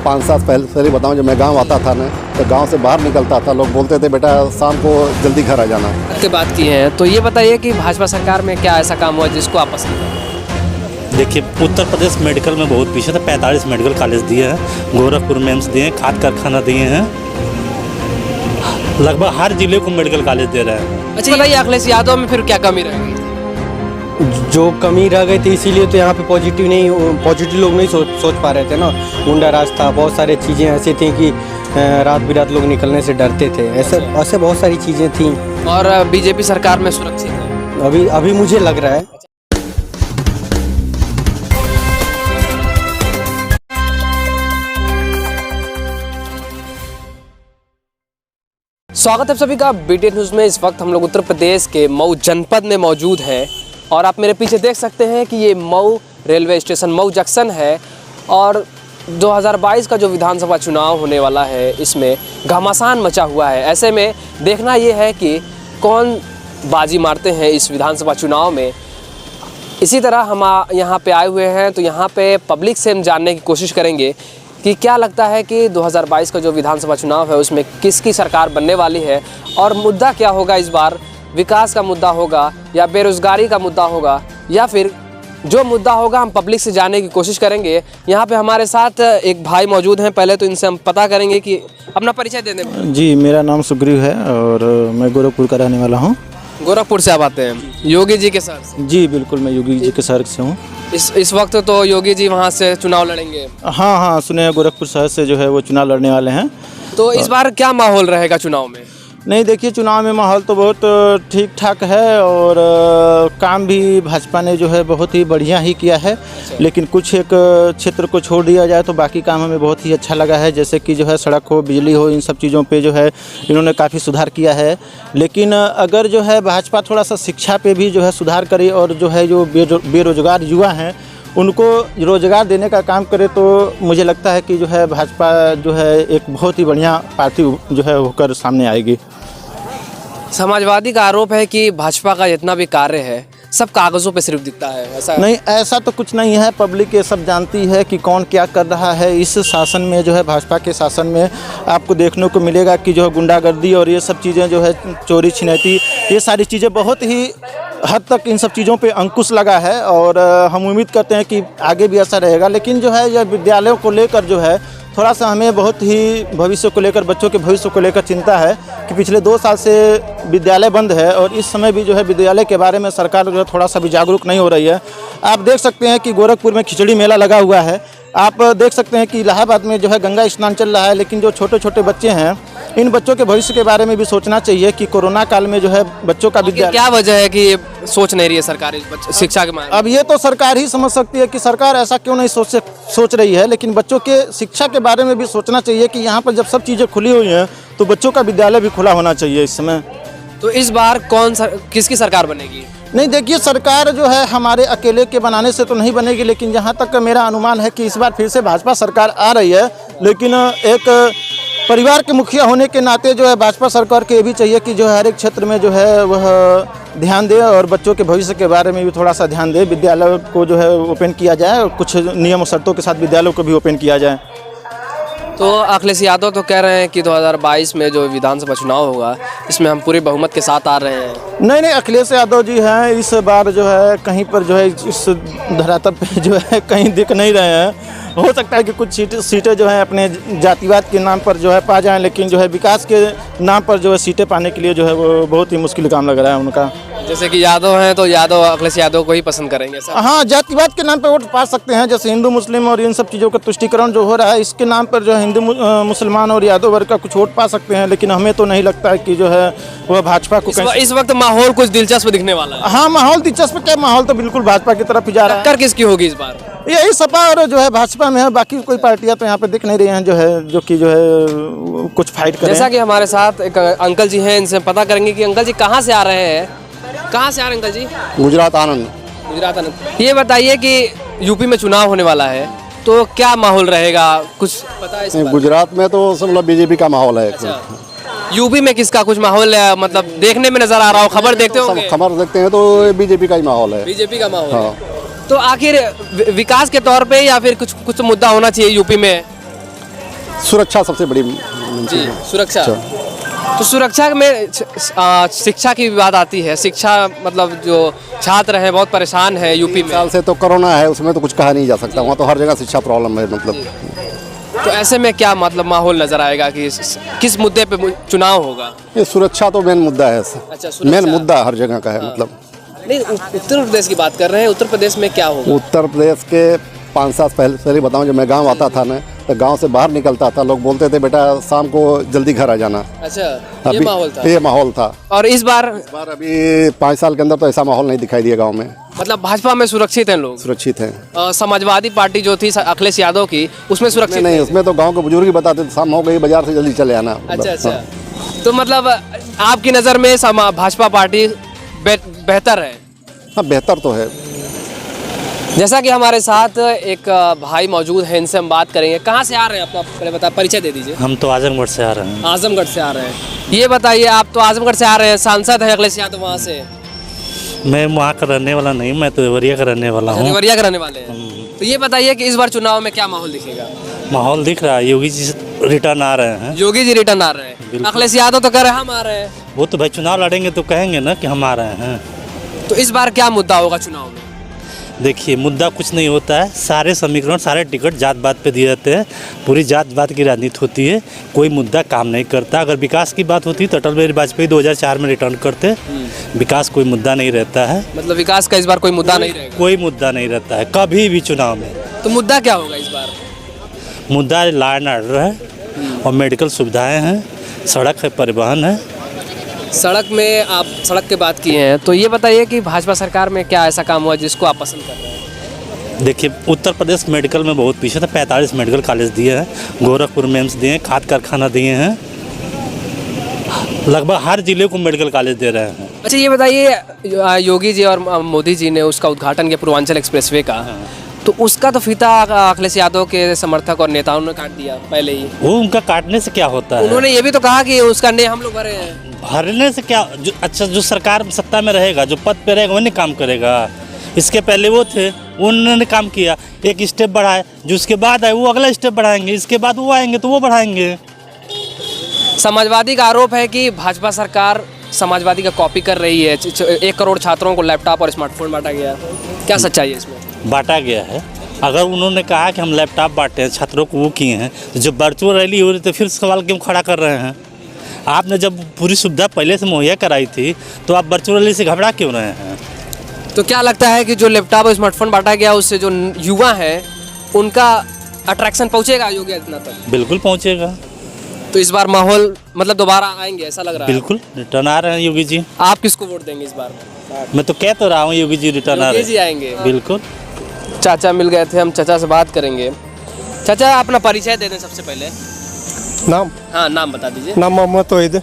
5 साल पहले बताऊं, जब मैं गांव आता था ना, तो गांव से बाहर निकलता था, लोग बोलते थे बेटा शाम को जल्दी घर आ जाना। की बात की है तो ये बताइए कि भाजपा सरकार में क्या ऐसा काम हुआ जिसको आप पसंद करें? देखिए, उत्तर प्रदेश मेडिकल में बहुत पीछे था। 45 मेडिकल कॉलेज दिए हैं, गोरखपुर में एम्स दिए हैं, खाद कारखाना दिए हैं, लगभग हर जिले को मेडिकल कॉलेज दे रहे हैं। अच्छा बताइए, अखिलेश यादव में फिर क्या कमी रहेगी? जो कमी रह गई थी इसीलिए तो यहाँ पे पॉजिटिव लोग नहीं सोच पा रहे थे ना। गुंडा राज था, बहुत सारी चीज़ें ऐसी थी कि रात बिरात लोग निकलने से डरते थे। ऐसे बहुत सारी चीज़ें थी। और बीजेपी सरकार में सुरक्षित है अभी मुझे लग रहा है। स्वागत है सभी का BTN न्यूज़ में। इस वक्त हम लोग उत्तर प्रदेश के मऊ जनपद में मौजूद हैं और आप मेरे पीछे देख सकते हैं कि ये Mau railway station, Mau junction है। और 2022 का जो विधानसभा चुनाव होने वाला है, इसमें घमासान मचा हुआ है। ऐसे में देखना ये है कि कौन बाजी मारते हैं इस विधानसभा चुनाव में। इसी तरह हम यहाँ पे आए हुए हैं तो यहाँ पे पब्लिक से हम जानने की कोशिश करेंगे कि क्या लगता है कि 2022 का जो विधानसभा चुनाव है उसमें किसकी सरकार बनने वाली है और मुद्दा क्या होगा इस बार। विकास का मुद्दा होगा या बेरोज़गारी का मुद्दा होगा या फिर जो मुद्दा होगा, हम पब्लिक से जानने की कोशिश करेंगे। यहाँ पे हमारे साथ एक भाई मौजूद हैं, पहले तो इनसे हम पता करेंगे कि अपना परिचय दे दें। जी, मेरा नाम सुग्रीव है और मैं गोरखपुर का रहने वाला हूँ। गोरखपुर से आप आते हैं योगी जी के साथ? जी बिल्कुल, मैं योगी जी के शहर से हूँ। इस वक्त तो योगी जी वहाँ से चुनाव लड़ेंगे। हाँ, सुने हैं गोरखपुर शहर से जो है वो चुनाव लड़ने वाले हैं। तो इस बार क्या माहौल रहेगा चुनाव में? नहीं, देखिए, चुनाव में माहौल तो बहुत ठीक ठाक है और काम भी भाजपा ने जो है बहुत ही बढ़िया ही किया है। लेकिन कुछ एक क्षेत्र को छोड़ दिया जाए तो बाकी काम हमें बहुत ही अच्छा लगा है। जैसे कि जो है सड़क हो, बिजली हो, इन सब चीज़ों पे जो है इन्होंने काफ़ी सुधार किया है। लेकिन अगर जो है भाजपा थोड़ा सा शिक्षा पे भी जो है सुधार करे और जो है जो बेरोजगार युवा हैं उनको रोज़गार देने का काम करे तो मुझे लगता है कि जो है भाजपा जो है एक बहुत ही बढ़िया पार्टी जो है होकर सामने आएगी। समाजवादी का आरोप है कि भाजपा का जितना भी कार्य है सब कागजों पे सिर्फ दिखता है, ऐसा नहीं, ऐसा तो कुछ नहीं है। पब्लिक ये सब जानती है कि कौन क्या कर रहा है। इस शासन में जो है, भाजपा के शासन में आपको देखने को मिलेगा कि जो है गुंडागर्दी और ये सब चीज़ें जो है, चोरी छिनैती, ये सारी चीज़ें बहुत ही हद तक इन सब चीज़ों पे अंकुश लगा है और हम उम्मीद करते हैं कि आगे भी ऐसा रहेगा। लेकिन जो है यह विद्यालयों को लेकर जो है थोड़ा सा हमें बहुत ही भविष्य को लेकर, बच्चों के भविष्य को लेकर चिंता है कि पिछले 2 साल से विद्यालय बंद है और इस समय भी जो है विद्यालय के बारे में सरकार जो है थोड़ा सा भी जागरूक नहीं हो रही है। आप देख सकते हैं कि गोरखपुर में खिचड़ी मेला लगा हुआ है। आप देख सकते हैं कि इलाहाबाद में जो है गंगा स्नान चल रहा है। लेकिन जो छोटे छोटे बच्चे हैं, इन बच्चों के भविष्य के बारे में भी सोचना चाहिए कि कोरोना काल में जो है बच्चों का विद्यालय, क्या वजह है कि ये सोच नहीं रही है सरकार शिक्षा के मामले में? अब ये तो सरकार ही समझ सकती है कि सरकार ऐसा क्यों नहीं सोच रही है। लेकिन बच्चों के शिक्षा के बारे में भी सोचना चाहिए कि यहाँ पर जब सब चीज़ें खुली हुई हैं तो बच्चों का विद्यालय भी खुला होना चाहिए इस समय। तो इस बार किसकी सरकार बनेगी? नहीं, देखिए, सरकार जो है हमारे अकेले के बनाने से तो नहीं बनेगी। लेकिन जहाँ तक मेरा अनुमान है कि इस बार फिर से भाजपा सरकार आ रही है। लेकिन एक परिवार के मुखिया होने के नाते जो है भाजपा सरकार को ये भी चाहिए कि जो है हर एक क्षेत्र में जो है वह ध्यान दे और बच्चों के भविष्य के बारे में भी थोड़ा सा ध्यान दे। विद्यालय को जो है ओपन किया जाए और कुछ नियम और शर्तों के साथ विद्यालयों को भी ओपन किया जाए। तो अखिलेश यादव तो कह रहे हैं कि 2022 में जो विधानसभा चुनाव होगा इसमें हम पूरे बहुमत के साथ आ रहे हैं। नहीं, अखिलेश यादव जी हैं इस बार जो है कहीं पर जो है इस धरातल पे जो है कहीं दिख नहीं रहे हैं। हो सकता है कि कुछ सीटें जो है अपने जातिवाद के नाम पर जो है पा जाएं, लेकिन जो है विकास के नाम पर जो है सीटें पाने के लिए जो है वो बहुत ही मुश्किल काम लग रहा है उनका। जैसे कि यादव हैं तो अखिलेश यादव को ही पसंद करेंगे सर? हाँ, जातिवाद के नाम पर वोट पा सकते हैं। जैसे हिंदू मुस्लिम और इन सब चीज़ों का तुष्टिकरण जो हो रहा है, इसके नाम पर जो है हिंदू मुसलमान और यादव वर्ग का कुछ वोट पा सकते हैं। लेकिन हमें तो नहीं लगता है कि जो है वह भाजपा को इस वक्त माहौल कुछ दिलचस्प दिखने वाला है। हाँ, माहौल दिलचस्प क्या, माहौल तो बिल्कुल भाजपा की तरफ ही जा रहा है। टक्कर किसकी होगी इस बार? यही सपा और जो है भाजपा में है। बाकी कोई पार्टियां तो यहाँ पे दिख नहीं रही हैं जो कि कुछ फाइट करें। जैसा कि हमारे साथ एक अंकल जी हैं, इनसे पता करेंगे कि अंकल जी कहाँ से आ रहे हैं। कहाँ से आ रहे हैं अंकल जी? गुजरात आनंद। गुजरात आनंद। ये बताइए कि यूपी में चुनाव होने वाला है तो क्या माहौल रहेगा, कुछ पता है इस बारे में? गुजरात में तो सब मतलब बीजेपी का माहौल है। अच्छा। यूपी में किसका कुछ माहौल है, मतलब देखने में नजर आ रहा हो? खबर देखते हो? खबर देखते हैं तो बीजेपी का ही माहौल है। बीजेपी का माहौल हाँ। है। तो आखिर विकास के तौर पे या फिर कुछ मुद्दा होना चाहिए यूपी में? सुरक्षा सबसे बड़ी जी, सुरक्षा। तो सुरक्षा में शिक्षा की भी बात आती है। शिक्षा मतलब जो छात्र हैं बहुत परेशान है यूपी में। साल से तो कोरोना है, उसमें तो कुछ कहा नहीं जा सकता। वहाँ तो हर जगह शिक्षा प्रॉब्लम है मतलब। तो ऐसे में क्या मतलब माहौल नजर आएगा कि किस मुद्दे पे चुनाव होगा? ये सुरक्षा तो मेन मुद्दा है। अच्छा, सुरक्षा। मेन मुद्दा हर जगह का है मतलब। नहीं, उत्तर प्रदेश की बात कर रहे हैं। उत्तर प्रदेश में क्या होगा? उत्तर प्रदेश के 5 साल पहले बताऊं, जब मैं गांव आता था ना, तो गांव से बाहर निकलता था, लोग बोलते थे बेटा शाम को जल्दी घर आ जाना। अच्छा, ये माहौल था। ये माहौल था। और इस बार अभी 5 साल के अंदर तो ऐसा माहौल नहीं दिखाई दिया गांव में। मतलब भाजपा में सुरक्षित हैं लोग? सुरक्षित हैं। समाजवादी पार्टी जो थी अखिलेश यादव की, उसमें सुरक्षित नहीं, उसमें तो गांव के बुजुर्ग ही बताते थे शाम हो गई बाजार से जल्दी चले आना। अच्छा अच्छा। तो मतलब आपकी नज़र में भाजपा पार्टी बेहतर है? हाँ, बेहतर तो है। जैसा कि हमारे साथ एक भाई मौजूद हैं, इनसे हम बात करेंगे। कहाँ से आ रहे हैं अपना पहले बता, परिचय दे दीजिए। हम तो आजमगढ़ से आ रहे हैं। आजमगढ़ से आ रहे हैं। ये बताइए, आप तो आजमगढ़ से आ रहे हैं, सांसद है अखिलेश यादव वहाँ से। मैं वहाँ का रहने वाला नहीं, मैं तो देवरिया का रहने वाला हूँ। देवरिया का रहने वाले हैं। तो ये बताइए कि इस बार चुनाव में क्या माहौल दिखेगा? माहौल दिख रहा है, योगी जी रिटर्न आ रहे हैं। योगी जी रिटर्न आ रहे हैं। अखिलेश यादव तो कह रहे हैं हम आ रहे हैं। वो तो भाई चुनाव लड़ेंगे तो कहेंगे ना कि हम आ रहे हैं। तो इस बार क्या मुद्दा होगा चुनाव में? देखिए, मुद्दा कुछ नहीं होता है। सारे समीकरण, सारे टिकट जात बात पे दिए जाते हैं। पूरी जात बात की राजनीति होती है। कोई मुद्दा काम नहीं करता। अगर विकास की बात होती तो अटल बिहारी वाजपेयी 2004 में रिटर्न करते। विकास कोई मुद्दा नहीं रहता है। मतलब विकास का इस बार कोई मुद्दा नहीं रहेगा? कोई मुद्दा नहीं रहता है कभी भी चुनाव में। तो मुद्दा क्या होगा इस बार? मुद्दा लॉ एंड ऑर्डर है और मेडिकल सुविधाएं हैं, सड़क है, परिवहन है। सड़क में आप सड़क की बात किए हैं, तो ये बताइए कि भाजपा सरकार में क्या ऐसा काम हुआ जिसको आप पसंद कर रहे हैं? देखिए, उत्तर प्रदेश मेडिकल में बहुत पीछे था। 45 मेडिकल कॉलेज दिए हैं, गोरखपुर में एम्स दिए हैं, खाद कारखाना दिए हैं। लगभग हर जिले को मेडिकल कॉलेज दे रहे हैं। अच्छा, ये बताइए, योगी जी और मोदी जी ने उसका उद्घाटन किया पूर्वांचल एक्सप्रेसवे का, तो उसका तो फीता अखिलेश यादव के समर्थक और नेताओं ने काट दिया पहले ही। वो उनका काटने से क्या होता है? उन्होंने ये भी तो कहा कि उसका ने हम लोग भरे हैं। भरने से क्या? जो सरकार सत्ता में रहेगा, जो पद पे रहेगा, वही काम करेगा। इसके पहले वो थे, उन्होंने काम किया, एक स्टेप बढ़ाए। जो उसके बाद आए वो अगला स्टेप बढ़ाएंगे, इसके बाद वो आएंगे तो वो बढ़ाएंगे। समाजवादी का आरोप है कि भाजपा सरकार समाजवादी का कॉपी कर रही है। 1 करोड़ छात्रों को लैपटॉप और स्मार्टफोन बांटा गया। क्या सच्चाई है इसमें? बांटा गया है। अगर उन्होंने कहा कि हम लैपटॉप बांटे हैं, छात्रों को वो किए हैं, तो जब वर्चुअल रैली हो रही तो फिर सवाल क्यों खड़ा कर रहे हैं? आपने जब पूरी सुविधा पहले से मुहैया कराई थी तो आप वर्चुअल रैली से घबरा क्यों रहे हैं? तो क्या लगता है कि जो लैपटॉप और स्मार्टफोन बांटा गया उससे जो युवा हैं उनका अट्रैक्शन पहुंचेगा योगी आदित्यनाथ तक? बिल्कुल पहुंचेगा। तो इस बार माहौल मतलब दोबारा आएंगे ऐसा लग रहा है? बिल्कुल रिटर्न आ रहे हैं योगी जी। आप किसको वोट देंगे इस बार? मैं तो कह तो रहा हूँ योगी जी रिटर्न आ रहे हैं। योगी जी आएंगे। बिल्कुल। चाचा मिल गए थे, हम चाचा से बात करेंगे। चाचा, अपना परिचय दे दें सबसे पहले। नाम? हाँ, नाम बता दीजिए। नाम मोहम्मद तौहीद।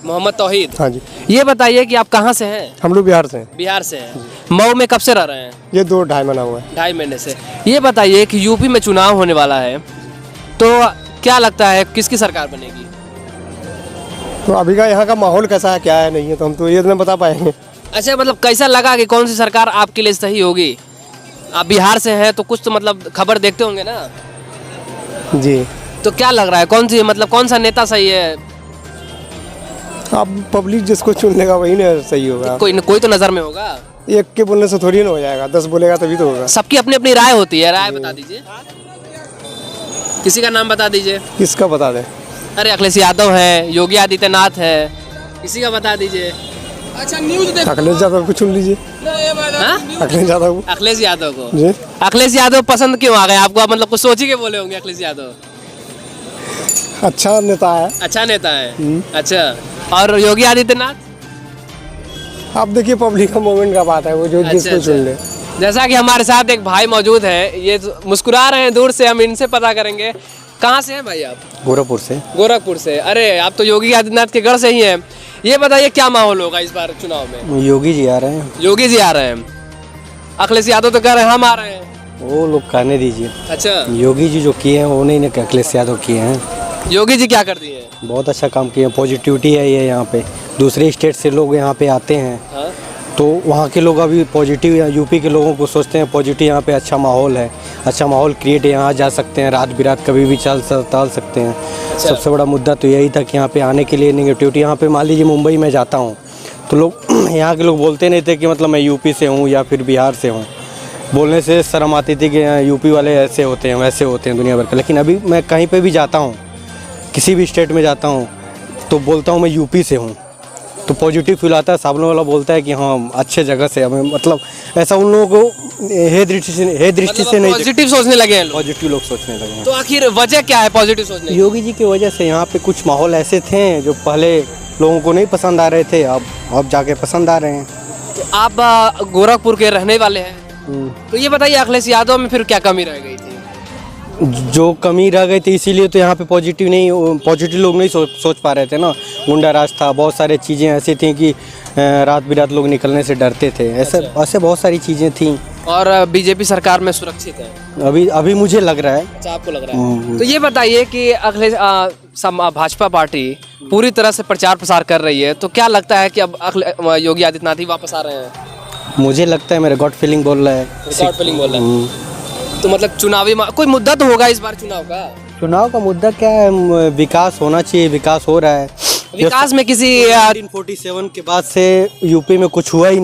मोहम्मद तौहीद। हाँ जी। ये बताइए कि आप कहाँ से हैं? हम लोग बिहार से हैं। बिहार से हैं। मऊ में कब से रह रहे हैं? ये 2-2.5 महीना हुआ है। 2.5 महीने से। ये बताइए कि यूपी में चुनाव होने वाला है, तो क्या लगता है किसकी सरकार बनेगी? तो अभी का यहाँ का माहौल कैसा है, क्या है, नहीं है, तो हम तो ये नहीं बता पाएंगे। अच्छा, मतलब कैसा लगा कि कौन सी सरकार आपके लिए सही होगी? आप बिहार से हैं तो कुछ तो मतलब खबर देखते होंगे ना जी। तो क्या लग रहा है कौन सी मतलब कौन सा नेता सही है? अब पब्लिक जिसको चुन लेगा वही ना सही होगा। कोई तो नज़र में होगा। एक के बोलने से थोड़ी ना हो जाएगा, 10 बोलेगा तभी तो होगा। सबकी अपनी अपनी राय होती है। राय बता दीजिए, किसी का नाम बता दीजिए। किसका बता दें? अरे अखिलेश यादव है, योगी आदित्यनाथ है, किसी का बता दीजिए। अच्छा, न्यूज़ देखो। अखिलेश यादव को चुन लीजिए। हाँ? अखिलेश यादव को। अखिलेश यादव को जी। अखिलेश यादव पसंद क्यों आ गए आपको? मतलब कुछ सोच ही के बोले होंगे अखिलेश यादव। अच्छा नेता है। अच्छा नेता है। अच्छा, और योगी आदित्यनाथ? अब देखिए पब्लिक का मोमेंट का बात है, वो जो जिसको चुन ले। जैसा कि हमारे साथ एक भाई मौजूद है, ये मुस्कुरा रहे हैं दूर से, हम इनसे पता करेंगे। कहाँ से हैं भाई आप? गोरखपुर से। गोरखपुर से। अरे आप तो योगी आदित्यनाथ के घर से ही हैं। ये बताइए क्या माहौल होगा इस बार चुनाव में? योगी जी आ रहे हैं। योगी जी आ रहे हैं। अखिलेश यादव तो कह रहे हैं हम आ रहे हैं। वो लोग कहने दीजिए। अच्छा, योगी जी जो किए हैं वो नहीं ना अखिलेश यादव किए हैं। योगी जी क्या कर दिए हैं? बहुत अच्छा काम किए हैं, पॉजिटिविटी है ये यहाँ पे। दूसरे स्टेट से लोग यहाँ पे आते हैं हाँ? तो वहाँ के लोग अभी पॉजिटिव, या यूपी के लोगों को सोचते हैं पॉजिटिव, यहाँ पे अच्छा माहौल है, अच्छा माहौल क्रिएट है, यहाँ जा सकते हैं, रात बिरात कभी भी टाल सकते हैं। सबसे बड़ा मुद्दा तो यही था कि यहाँ पे आने के लिए नेगेटिविटी, यहाँ पे मान लीजिए मुंबई में जाता हूँ तो लोग यहाँ के लोग बोलते नहीं थे कि मतलब मैं यूपी से हूँ या फिर बिहार से हूँ, बोलने से शर्म आती थी कि यूपी वाले ऐसे होते हैं वैसे होते हैं दुनिया भर के। लेकिन अभी मैं कहीं पे भी जाता हूँ, किसी भी स्टेट में जाता हूँ तो बोलता हूँ मैं यूपी से हूँ, तो पॉजिटिव फील आता है। सामने वाला बोलता है कि हाँ अच्छे जगह से हमें, मतलब ऐसा उन लोगों को हे दृष्टि से नहीं, पॉजिटिव सोचने लगे हैं लोग। पॉजिटिव लोग सोचने लगे हैं। तो आखिर वजह क्या है पॉजिटिव सोचने की? योगी जी की वजह से यहाँ पे कुछ माहौल ऐसे थे जो पहले लोगों को नहीं पसंद आ रहे थे, अब जाके पसंद आ रहे हैं। तो आप गोरखपुर के रहने वाले हैं, तो ये बताइए अखिलेश यादव में फिर क्या कमी रह गई थी? जो कमी रह गई थी इसीलिए तो यहाँ पे पॉजिटिव लोग नहीं सोच पा रहे थे ना। गुंडा राज था, बहुत सारी चीज़ें ऐसी थी कि रात बिरात लोग निकलने से डरते थे, ऐसे बहुत सारी चीज़ें थी। और बीजेपी सरकार में सुरक्षित है अभी मुझे लग रहा है। अच्छा, आपको लग रहा है? तो ये बताइए कि अखिलेश भाजपा पार्टी पूरी तरह से प्रचार प्रसार कर रही है, तो क्या लगता है कि अब योगी आदित्यनाथ ही वापस आ रहे हैं? मुझे लगता है, मेरा गॉड फीलिंग बोल रहा है। गॉड फीलिंग बोल रहा है। तो मतलब चुनावी कोई मुद्दा तो होगा इस बार चुनाव का मुद्दा क्या है? विकास होना चाहिए, विकास हो रहा है। विकास में किसी 1947 के बाद से यूपी में कुछ हुआ ही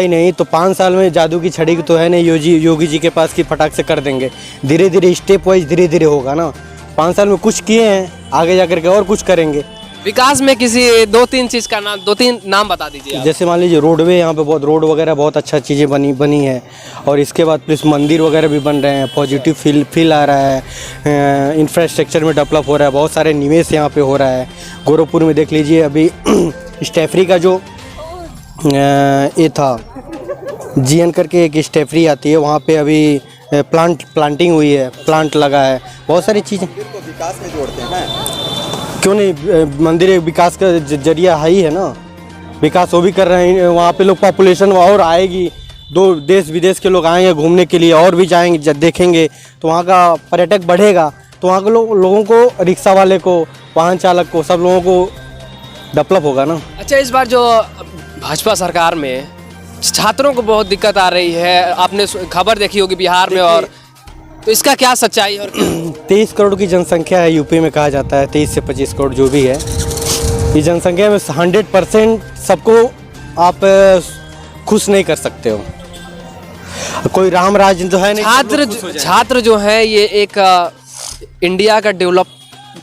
नहीं, तो 5 साल में जादू की छड़ी तो है नहीं योगी जी के पास की फटाक से कर देंगे। धीरे धीरे स्टेप वाइज धीरे धीरे होगा ना। 5 साल में कुछ किए हैं, आगे जाकर के और कुछ करेंगे। विकास में किसी 2-3 चीज का नाम, 2-3 नाम बता दीजिए आप। जैसे मान लीजिए रोडवे, यहाँ पे बहुत रोड वगैरह बहुत अच्छा चीज़ें बनी है, और इसके बाद प्लस मंदिर वगैरह भी बन रहे हैं, पॉजिटिव फील आ रहा है, इंफ्रास्ट्रक्चर में डेवलप हो रहा है, बहुत सारे निवेश यहाँ पे हो रहा है। गोरखपुर में देख लीजिए अभी स्टेफरी का जो ये था, जीएन करके एक स्टेफरी आती है, वहाँ पे अभी प्लांटिंग हुई है, प्लांट लगा है, बहुत सारी चीज़ें विकास में जोड़ते हैं। क्यों नहीं? मंदिर एक विकास का जरिया है ही है ना। विकास वो भी कर रहे हैं, वहाँ पे लोग पॉपुलेशन और आएगी, देश विदेश के लोग आएंगे घूमने के लिए, और भी जाएंगे जब देखेंगे तो वहाँ का पर्यटक बढ़ेगा, तो वहाँ के लोगों को, रिक्शा वाले को, वाहन चालक को, सब लोगों को डेवलप होगा ना। अच्छा, इस बार जो भाजपा सरकार में छात्रों को बहुत दिक्कत आ रही है, आपने खबर देखी होगी बिहार में, और तो इसका क्या सच्चाई है? और 23 करोड़ की जनसंख्या है यूपी में, कहा जाता है 23 से 25 करोड़ जो भी है। इस जनसंख्या में 100% सबको आप खुश नहीं कर सकते हो। कोई राम राज तो है नहीं। छात्र जो है ये एक इंडिया का डेवलप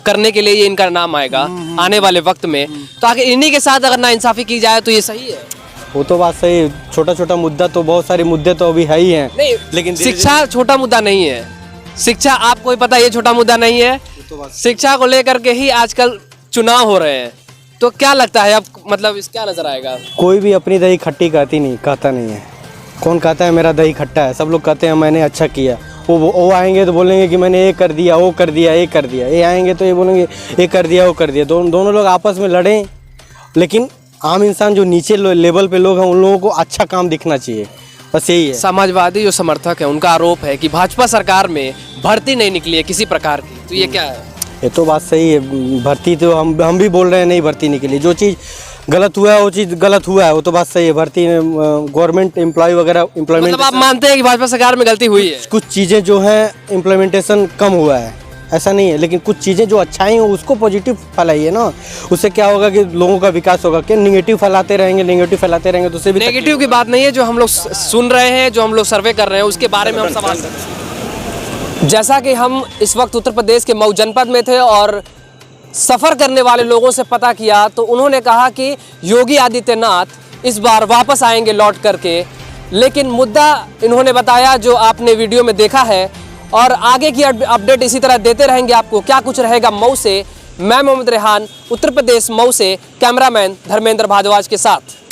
करने के लिए ये इनका नाम आएगा आने वाले वक्त में, तो आगे इन्हीं के साथ अगर नाइंसाफी की जाए तो ये सही है? वो तो बात सही, छोटा छोटा मुद्दा तो, बहुत सारे मुद्दे तो अभी है ही हैं। नहीं, लेकिन शिक्षा छोटा मुद्दा नहीं है। शिक्षा आपको ही पता, ये छोटा मुद्दा नहीं है। शिक्षा को लेकर के ही आजकल चुनाव हो रहे हैं, तो क्या लगता है अब, मतलब इस क्या नजर आएगा? कोई भी अपनी दही खट्टी कहता नहीं है। कौन कहता है मेरा दही खट्टा है? सब लोग कहते हैं मैंने अच्छा किया। वो आएंगे तो बोलेंगे कि मैंने ये कर दिया, वो कर दिया, ये कर दिया। ये आएंगे तो ये बोलेंगे ये कर दिया, वो कर दिया। दोनों लोग आपस में लड़ें, लेकिन आम इंसान जो नीचे लेवल पे लोग हैं उन लोगों को अच्छा काम दिखना चाहिए, बस यही है। समाजवादी जो समर्थक है उनका आरोप है कि भाजपा सरकार में भर्ती नहीं निकली है किसी प्रकार की, तो ये क्या है? ये तो बात सही है, भर्ती तो हम भी बोल रहे हैं नहीं भर्ती निकली। जो चीज़ गलत हुआ है वो चीज़ गलत हुआ है, वो तो बात सही है। भर्ती गवर्नमेंट एम्प्लॉय वगैरह इम्प्लॉयमेंट, मतलब आप मानते हैं कि भाजपा सरकार में गलती हुई है? कुछ चीज़ें जो है इम्प्लीमेंटेशन कम हुआ है, ऐसा नहीं है, लेकिन कुछ चीज़ें जो अच्छाई हैं उसको पॉजिटिव फैलाइए ना। उससे क्या होगा कि लोगों का विकास होगा। क्या नेगेटिव फैलाते रहेंगे तो उससे भी नेगेटिव की बात नहीं है, जो हम लोग सुन रहे हैं, जो हम लोग सर्वे कर रहे हैं उसके बारे में हम सवाल कर रहे हैं। जैसा कि हम इस वक्त उत्तर प्रदेश के मऊ जनपद में थे और सफ़र करने वाले लोगों से पता किया, तो उन्होंने कहा कि योगी आदित्यनाथ इस बार वापस आएंगे लौट करके। लेकिन मुद्दा इन्होंने बताया जो आपने वीडियो में देखा है, और आगे की अपडेट इसी तरह देते रहेंगे आपको। क्या कुछ रहेगा मऊ से, मैं मोहम्मद रेहान, उत्तर प्रदेश मऊ से, कैमरामैन धर्मेंद्र भारद्वाज के साथ।